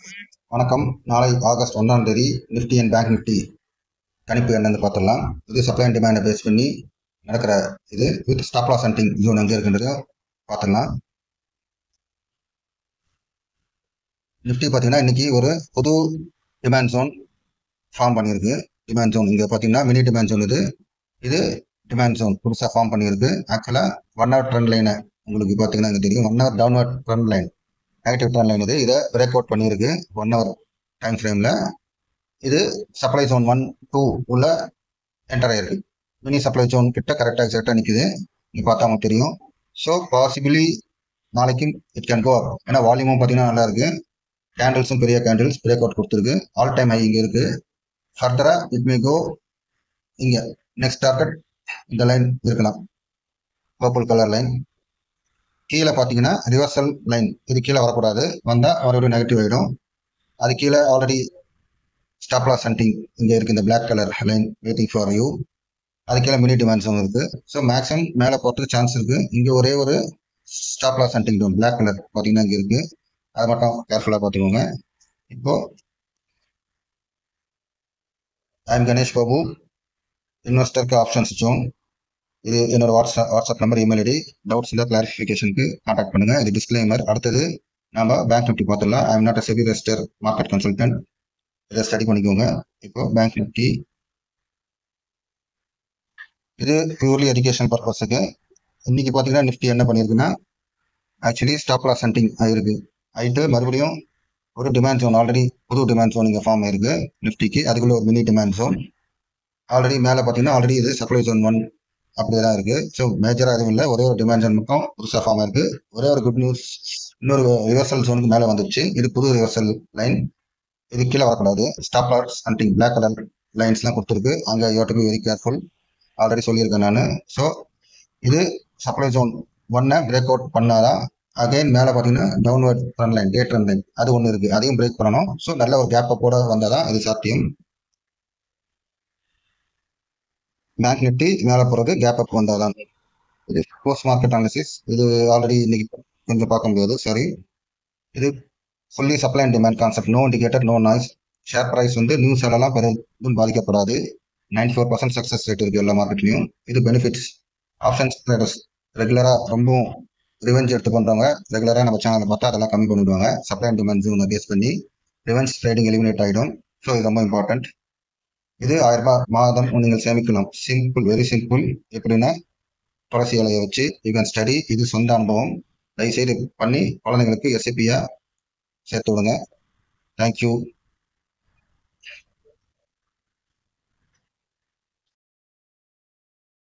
வணக்கம். நாளை ஆகஸ்ட் 1ஆம் தேதி நிஃப்டி அண்ட் பேங்க் நிஃப்டி கணிப்பு என்னன்னு பார்த்துடலாம். இது சப்ளை அண்ட் டிமாண்டை பேஸ் பண்ணி நடக்கிற இது with stop loss hunting zone எங்கே இருக்குன்றத பார்த்துடலாம். நிஃப்டி பார்த்தீங்கன்னா இன்னைக்கு ஒரு புது டிமாண்ட் ஜோன் ஃபார்ம் பண்ணியிருக்கு. டிமாண்ட் ஜோன் இங்கே பார்த்தீங்கன்னா மினி டிமாண்ட் ஜோன் இது டிமாண்ட் ஜோன் புதுசாக ஃபார்ம் பண்ணியிருக்கு. ஆக்சுவலாக 1 ஹவர் ட்ரெண்ட் லைனை உங்களுக்கு பார்த்தீங்கன்னா இங்கே தெரியும். 1 hour downward trend line, negative trend line இதை பிரேக் அவுட் பண்ணியிருக்கு 1 ஹவர் டைம் ஃப்ரேமில். இது சப்ளை ஜோன் 1, 2 உள்ள என்டர் ஆயிருக்கு. மினி சப்ளை ஜோன் கிட்ட கரெக்டாக எக்ஸாக்டாக நிற்குது. இங்கே பார்த்தா உங்களுக்கு தெரியும். ஸோ பாசிபிளி நாளைக்கும் இட் கேன் கோ அப். ஏன்னா வால்யூமும் பார்த்தீங்கன்னா நல்லா இருக்கு. கேண்டில்ஸும் பெரிய கேண்டில்ஸ் பிரேக் அவுட் கொடுத்துருக்கு. ஆல் டைம் ஹை இங்கே இருக்கு. ஃபர்தரா இட் மே கோ. இங்கே நெக்ஸ்ட் டார்கெட் இந்த லைன் இருக்கலாம், பர்பிள் கலர் லைன். கீழே பார்த்தீங்கன்னா ரிவர்சல் லைன், இது கீழே வரக்கூடாது. வந்தால் மறுபடியும் நெகட்டிவ் ஆகிடும். அது கீழே ஆல்ரெடி ஸ்டாப் லாஸ் ஹண்டிங் இங்கே இருக்குது, இந்த black colour line waiting for you. அது கீழே மினி டிமாண்ட் ஜோன் இருக்குது. ஸோ மேக்ஸிமம் மேலே போகிறதுக்கு சான்ஸ் இருக்குது. இங்கே ஒரே ஒரு stop loss hunting zone black colour பார்த்தீங்கன்னா இங்கே இருக்குது. அதை மட்டும் கேர்ஃபுல்லாக பார்த்துக்கோங்க. இப்போ ஐம் கணேஷ் பாபு, இன்வெஸ்டருக்கு ஆப்ஷன்ஸ் ஜோன். இது என்னோட WhatsApp number, email ID. Doubts இல்லை கிளாரிஃபிகேஷனுக்கு கான்டாக்ட் பண்ணுங்க. இது டிஸ்க்ளைமர். அடுத்தது நம்ம பேங்க் நிஃப்டி பார்த்துடலாம். I am not a SEBI register market consultant. இதை ஸ்டடி பண்ணிக்கோங்க. இப்போ பேங்க் நிஃப்டி இது பியூர்லி எஜுகேஷன் பர்பஸுக்கு. இன்னைக்கு பார்த்தீங்கன்னா நிஃப்டி என்ன பண்ணியிருக்குன்னா ஆக்சுவலி ஸ்டாப் லாஸ் ஹண்டிங் ஆயிருக்கு. ஆயிட்டு மறுபடியும் ஒரு டிமாண்ட் ஜோன், ஆல்ரெடி புது டிமாண்ட் ஜோன் இங்கே ஃபார்ம் ஆயிருக்கு நிஃப்டிக்கு. அதுக்குள்ள ஒரு மினி டிமாண்ட் ஜோன் ஆல்ரெடி மேலே பார்த்தீங்கன்னா ஆல்ரெடி இது சப்ளை ஜோன் 1 அப்படிதான் இருக்கு. ஸோ மேஜராக எதுவும் இல்லை. ஒரே ஒரு டிமாண்ட் ஜோன் மட்டும் புதுசாக ஃபார்ம் ஆயிருக்கு. ஒரே ஒரு குட் நியூஸ், இன்னொரு ரிவர்சல் ஜோனுக்கு மேலே வந்துடுச்சு. இது புது ரிவர்சல் லைன். இது கீழே வரக்கூடாது. Stop loss hunting black colour லைன்ஸ்லாம் கொடுத்துருக்கு. அங்கே you have to be very careful. Already சொல்லியிருக்கேன் நான். ஸோ இது சப்ளை ஜோன் 1 பிரேக் அவுட் பண்ணாதான் அகைன் மேலே பார்த்தீங்கன்னா downward trend line, day trend line அது ஒன்று இருக்கு. அதையும் பிரேக் பண்ணணும். ஸோ நல்ல ஒரு கேப் போட வந்தால் தான் இது சாத்தியம். பேங்க் நிஃப்டி மேலே போகிறது கேப் அப் வந்தால் தான். இது போஸ்ட் மார்க்கெட் அனாலிசிஸ். இது ஆல்ரெடி இன்னைக்கு கொஞ்சம் பார்க்க முடியாது, சாரி. இது fully supply and demand concept. No indicator, no noise. Share price news எல்லாம் பெரும் பாதிக்கப்படாது. 94% சக்ஸஸ் ரேட் இருக்குது எல்லா மார்க்கெட்லையும். இது பெனிஃபிட்ஸ். ஆப்ஷன்ஸ் ட்ரேடர்ஸ் ரெகுலராக ரொம்ப ரிவெஞ்ச் எடுத்து பண்ணுறவங்க ரெகுலராக நம்ம சேனலை பார்த்தா அதெல்லாம் கம்மி பண்ணிவிடுவாங்க. சப்ளை அண்ட் டிமாண்ட் ஜோனை பேஸ் பண்ணி ரிவெஞ்ச் ட்ரேடிங் எலிமினேட் ஆகிடும். ஸோ இது ரொம்ப இம்பார்ட்டன்ட். இது 1000 ரூபாய் மாதம் நீங்கள் சேமிக்கலாம். Simple, very simple. எப்படின்னா துளசி இலையை வச்சு யூ கேன் ஸ்டடி. இது சொந்த அனுபவம். தயவுசெய்து பண்ணி குழந்தைங்களுக்கு எஸ்ஐபியா சேர்த்து விடுங்க. தேங்க்யூ.